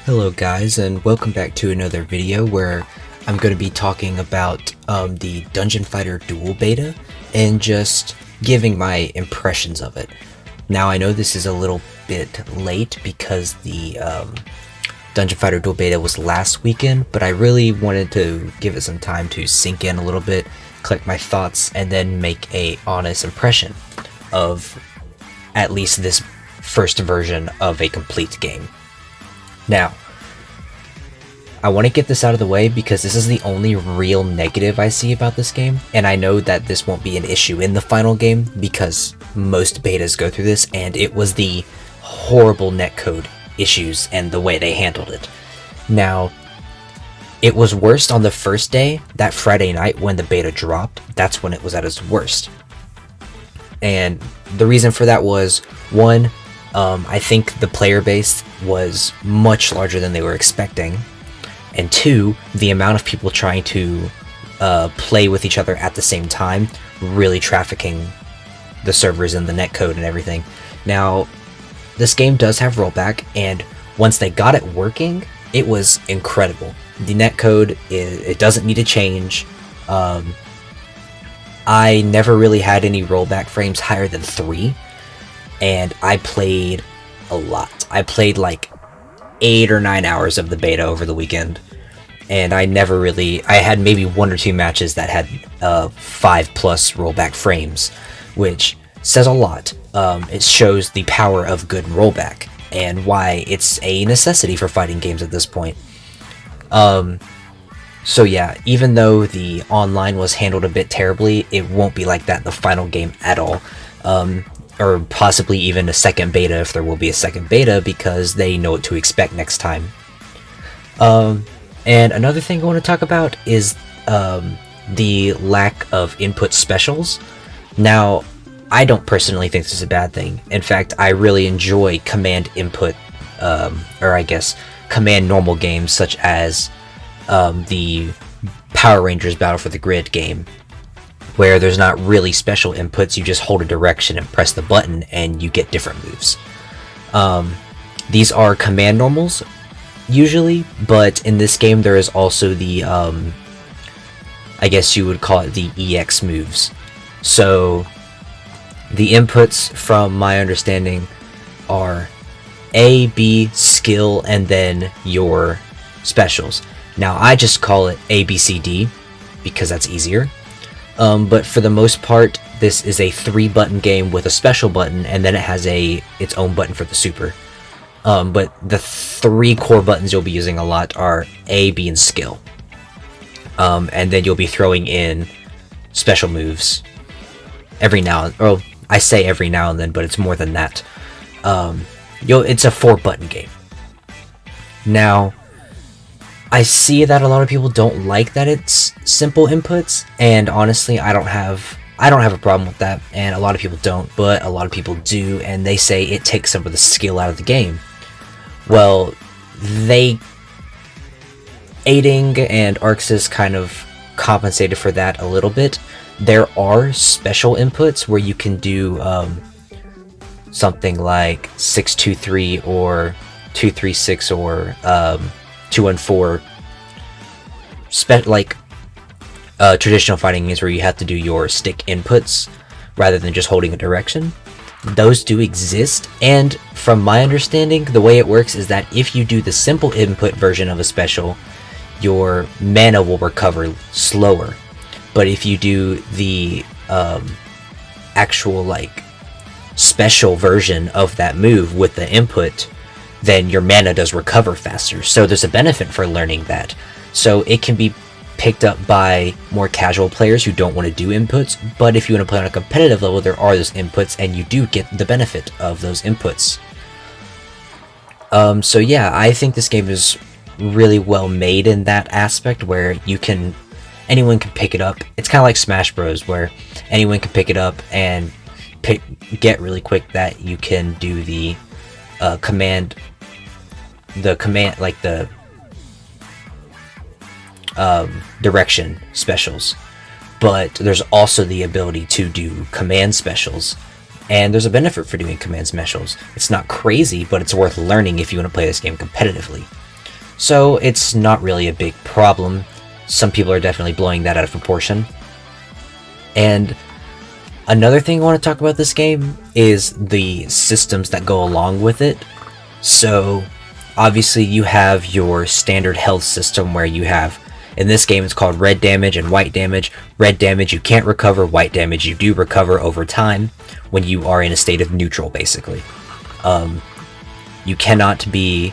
Hello guys, and welcome back to another video where I'm going to be talking about the Dungeon Fighter Duel beta and just giving my impressions of it. Now I know this is a little bit late because the Dungeon Fighter Duel beta was last weekend, but I really wanted to give it some time to sink in a little bit, collect my thoughts, and then make a honest impression of at least this first version of a complete game. Now, I want to get this out of the way because this is the only real negative I see about this game, and I know that this won't be an issue in the final game because most betas go through this, and it was the horrible netcode issues and the way they handled it. Now, it was worst on the first day, that Friday night when the beta dropped. That's when it was at its worst. And the reason for that was, one, I think the player base was much larger than they were expecting, and two, the amount of people trying to play with each other at the same time, really trafficking the servers and the netcode and everything. Now, this game does have rollback, and once they got it working, it was incredible. The netcode, it doesn't need to change. I never really had any rollback frames higher than 3. And I played a lot. I played like 8 or 9 hours of the beta over the weekend, and I had maybe 1 or 2 matches that had 5+ rollback frames, which says a lot. It shows the power of good rollback and why it's a necessity for fighting games at this point. So yeah, even though the online was handled a bit terribly, it won't be like that in the final game at all. Or possibly even a second beta if there will be a second beta, because they know what to expect next time. And another thing I want to talk about is the lack of input specials. Now, I don't personally think this is a bad thing. In fact, I really enjoy command input, or I guess command normal games such as the Power Rangers Battle for the Grid game, where there's not really special inputs. You just hold a direction and press the button and you get different moves. These are command normals usually, but in this game there is also the I guess you would call it the EX moves. So the inputs, from my understanding, are A, B, skill, and then your specials. Now I just call it A, B, C, D because that's easier. But for the most part, this is a 3-button game with a special button, and then it has its own button for the super. But the 3 core buttons you'll be using a lot are A, B, and skill. And then you'll be throwing in special moves every now and then. I say every now and then, but it's more than that. It's a 4-button game. Now, I see that a lot of people don't like that it's simple inputs, and honestly, I don't have a problem with that, and a lot of people don't, but a lot of people do, and they say it takes some of the skill out of the game. Well, Aiding and Arxis kind of compensated for that a little bit. There are special inputs where you can do something like 623 or 236 or 214, traditional fighting games where you have to do your stick inputs rather than just holding a direction. Those do exist, and from my understanding, the way it works is that if you do the simple input version of a special, your mana will recover slower. But if you do the actual special version of that move with the input, then your mana does recover faster. So there's a benefit for learning that. So it can be picked up by more casual players who don't want to do inputs, but if you want to play on a competitive level, there are those inputs, and you do get the benefit of those inputs. So yeah, I think this game is really well made in that aspect, where anyone can pick it up. It's kind of like Smash Bros, where anyone can pick it up and get really quick that you can do the command, like the direction specials. But there's also the ability to do command specials, and there's a benefit for doing command specials. It's not crazy, but it's worth learning if you want to play this game competitively. So it's not really a big problem. Some people are definitely blowing that out of proportion. And another thing I want to talk about this game is the systems that go along with it. So obviously you have your standard health system where you have, in this game it's called red damage and white damage. Red damage you can't recover, white damage you do recover over time when you are in a state of neutral, basically. You cannot be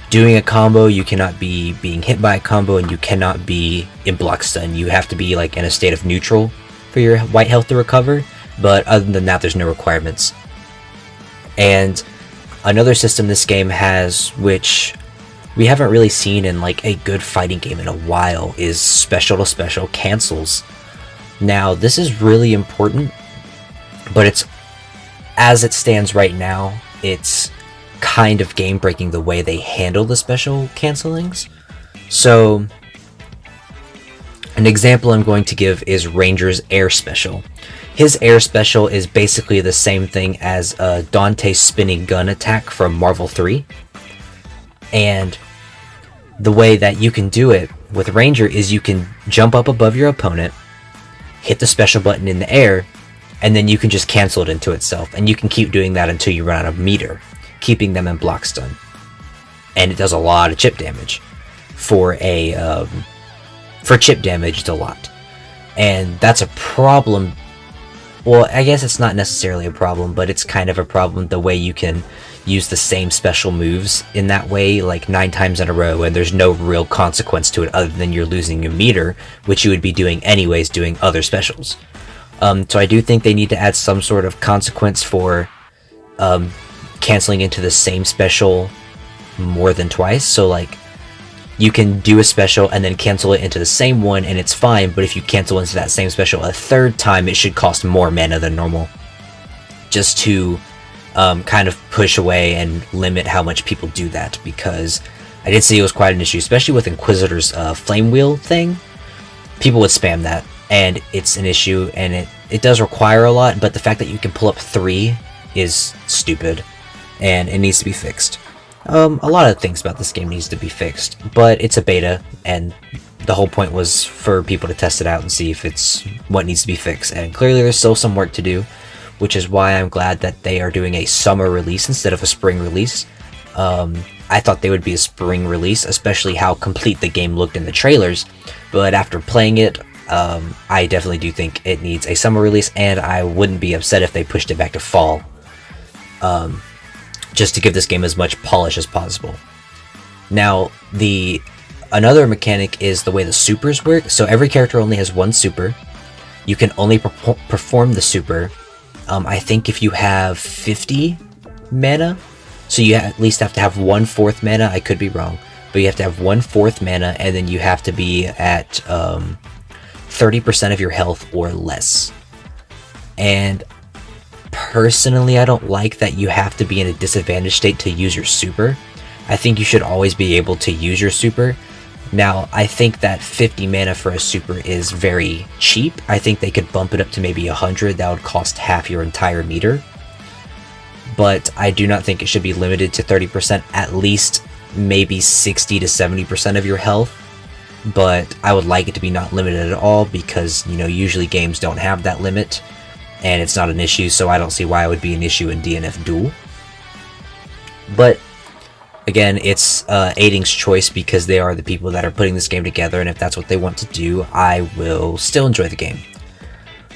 doing a combo, you cannot be being hit by a combo, and you cannot be in block stun. You have to be like in a state of neutral for your white health to recover, but other than that there's no requirements. And another system this game has, which we haven't really seen in like a good fighting game in a while, is special to special cancels. Now this is really important, but it's, as it stands right now, it's kind of game breaking the way they handle the special cancelings. So an example I'm going to give is Ranger's air special. His air special is basically the same thing as Dante's spinning gun attack from Marvel 3. And the way that you can do it with Ranger is you can jump up above your opponent, hit the special button in the air, and then you can just cancel it into itself. And you can keep doing that until you run out of meter, keeping them in block stun. And it does a lot of chip damage. For chip damage, it's a lot. And that's a problem. Well, I guess it's not necessarily a problem, but it's kind of a problem the way you can use the same special moves in that way, like 9 times in a row, and there's no real consequence to it other than you're losing your meter, which you would be doing anyways doing other specials. So I do think they need to add some sort of consequence for canceling into the same special more than twice. So like, you can do a special and then cancel it into the same one and it's fine, but if you cancel into that same special a third time, it should cost more mana than normal, just to kind of push away and limit how much people do that, because I did see it was quite an issue, especially with Inquisitor's flame wheel thing. People would spam that, and it's an issue, and it does require a lot, but the fact that you can pull up 3 is stupid, and it needs to be fixed. A lot of things about this game needs to be fixed, but it's a beta, and the whole point was for people to test it out and see if it's what needs to be fixed, and clearly there's still some work to do, which is why I'm glad that they are doing a summer release instead of a spring release. I thought they would be a spring release, especially how complete the game looked in the trailers, but after playing it, I definitely do think it needs a summer release, and I wouldn't be upset if they pushed it back to fall. Just to give this game as much polish as possible. Now, another mechanic is the way the supers work. So every character only has one super. You can only perform the super, I think, if you have 50 mana. So you at least have to have 1/4 mana. I could be wrong, but you have to have 1/4 mana, and then you have to be at 30% of your health or less. And personally, I don't like that you have to be in a disadvantaged state to use your super. I think you should always be able to use your super. Now, I think that 50 mana for a super is very cheap. I think they could bump it up to maybe 100. That would cost half your entire meter. But I do not think it should be limited to 30%, at least maybe 60 to 70% of your health. But I would like it to be not limited at all, because, you know, usually games don't have that limit. And it's not an issue, so I don't see why it would be an issue in DNF Duel. But again, it's Aiding's choice, because they are the people that are putting this game together, and if that's what they want to do, I will still enjoy the game.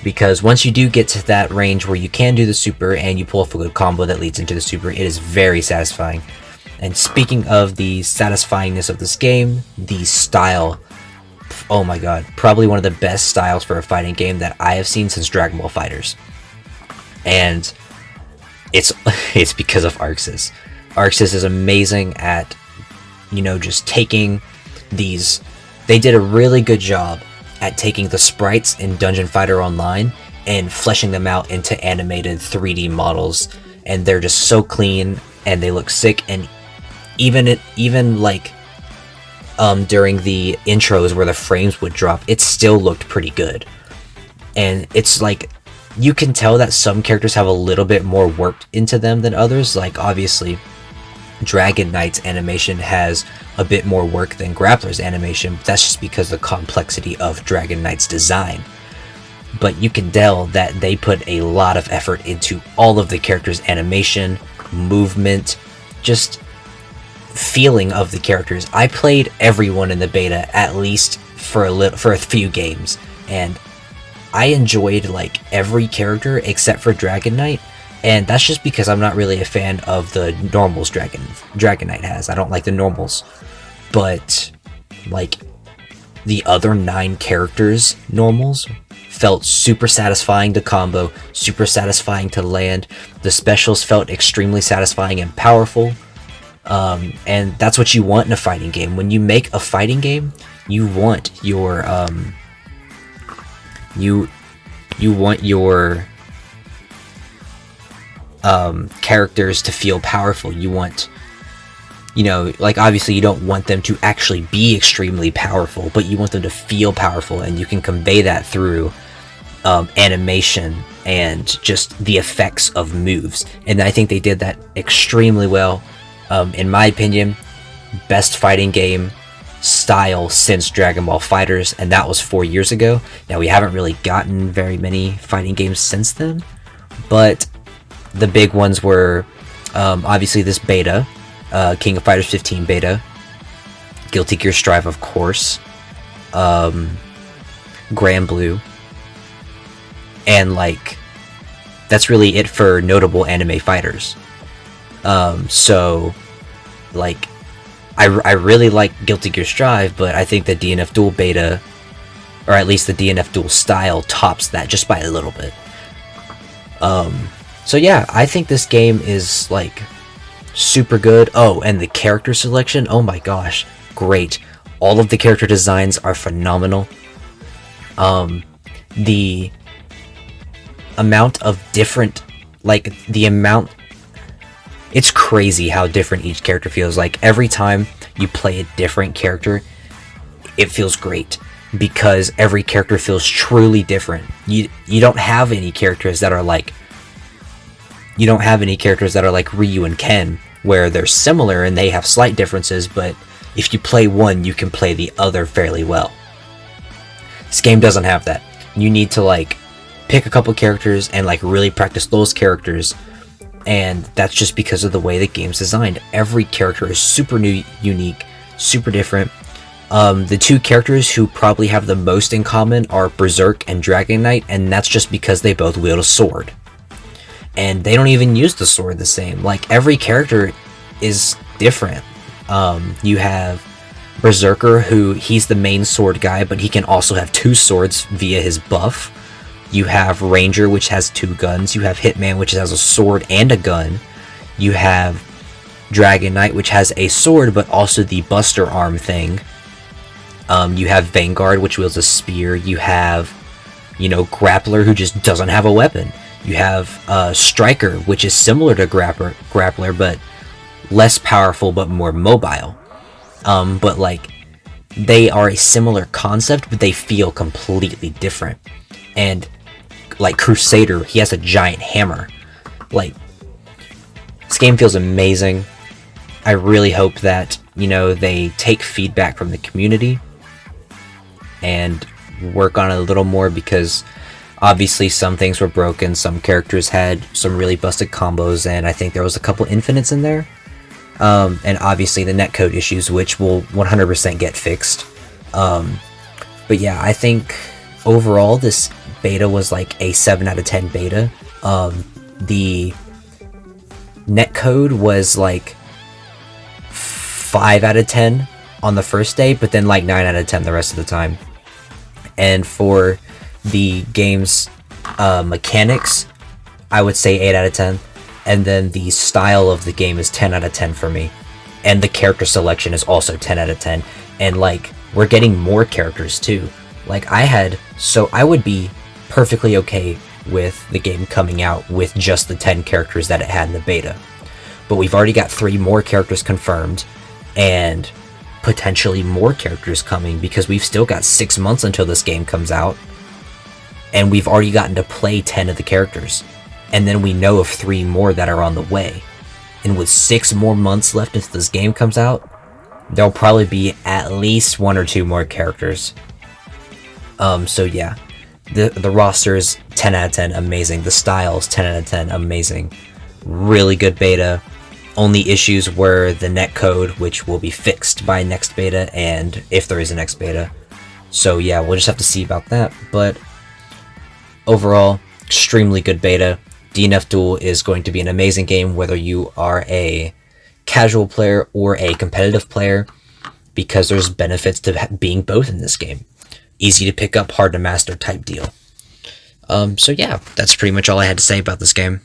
Because once you do get to that range where you can do the super and you pull off a good combo that leads into the super, it is very satisfying. And speaking of the satisfyingness of this game, the style, oh my god, probably one of the best styles for a fighting game that I have seen since Dragon Ball FighterZ. And it's because of Arxis. Arxis is amazing at, you know, just taking these. They did a really good job at taking the sprites in Dungeon Fighter Online and fleshing them out into animated 3D models, and they're just so clean and they look sick. And even like during the intros where the frames would drop, it still looked pretty good. And it's like, you can tell that some characters have a little bit more work into them than others. Like, obviously, Dragon Knight's animation has a bit more work than Grappler's animation. That's just because of the complexity of Dragon Knight's design. But you can tell that they put a lot of effort into all of the characters' animation, movement, just feeling of the characters. I played everyone in the beta at least for a few games, and I enjoyed like every character except for Dragon Knight, and that's just because I'm not really a fan of the normals Dragon Knight has. I don't like the normals, but like the other 9 characters normals felt super satisfying to combo, super satisfying to land. The specials felt extremely satisfying and powerful. And that's what you want in a fighting game. When you make a fighting game, you want your characters to feel powerful. You want, like obviously you don't want them to actually be extremely powerful, but you want them to feel powerful, and you can convey that through animation and just the effects of moves. And I think they did that extremely well. In my opinion, best fighting game style since Dragon Ball FighterZ, and that was 4 years ago. Now, we haven't really gotten very many fighting games since then, but the big ones were obviously this beta, King of Fighters 15 beta, Guilty Gear Strive, of course, Grand Blue, and like that's really it for notable anime fighters. So like I really like Guilty Gear Strive, but I think the DNF Duel beta, or at least the DNF Duel style, tops that just by a little bit. So yeah, I think this game is like super good. Oh, and the character selection, oh my gosh, great. All of the character designs are phenomenal. The amount of different, it's crazy how different each character feels. Like every time you play a different character, it feels great because every character feels truly different. You don't have any characters that are like Ryu and Ken, where they're similar and they have slight differences, but if you play one, you can play the other fairly well. This game doesn't have that. You need to like pick a couple characters and like really practice those characters, and that's just because of the way the game's designed. Every character is super new, unique, super different. The 2 characters who probably have the most in common are Berserk and Dragon Knight, and that's just because they both wield a sword. And they don't even use the sword the same. Like, every character is different. You have Berserker, who he's the main sword guy, but he can also have 2 swords via his buff. You have Ranger, which has 2 guns. You have Hitman, which has a sword and a gun. You have Dragon Knight, which has a sword, but also the Buster Arm thing. You have Vanguard, which wields a spear. You have, Grappler, who just doesn't have a weapon. You have Striker, which is similar to Grappler, but less powerful, but more mobile. But, like, they are a similar concept, but they feel completely different. And like Crusader, he has a giant hammer. Like, this game feels amazing. I really hope that, they take feedback from the community and work on it a little more, because obviously some things were broken, some characters had some really busted combos, and I think there was a couple infinites in there. And obviously the netcode issues, which will 100% get fixed. But yeah, I think overall this beta was like a 7 out of 10 beta. The netcode was like 5 out of 10 on the first day, but then like 9 out of 10 the rest of the time. And for the game's mechanics, I would say 8 out of 10. And then the style of the game is 10 out of 10 for me. And the character selection is also 10 out of 10. And like, we're getting more characters too. Like, I would be perfectly okay with the game coming out with just the 10 characters that it had in the beta. But we've already got 3 more characters confirmed, and potentially more characters coming, because we've still got 6 months until this game comes out, and we've already gotten to play 10 of the characters. And then we know of 3 more that are on the way. and with 6 more months left until this game comes out, there'll probably be at least 1 or 2 more characters. So yeah, the roster is 10 out of 10, amazing. The styles, 10 out of 10, amazing. Really good beta. Only issues were the netcode, which will be fixed by next beta, and if there is a next beta. So yeah, we'll just have to see about that, but overall, extremely good beta. DNF Duel is going to be an amazing game whether you are a casual player or a competitive player, because there's benefits to being both in this game. Easy to pick up, hard to master type deal. So yeah, that's pretty much all I had to say about this game.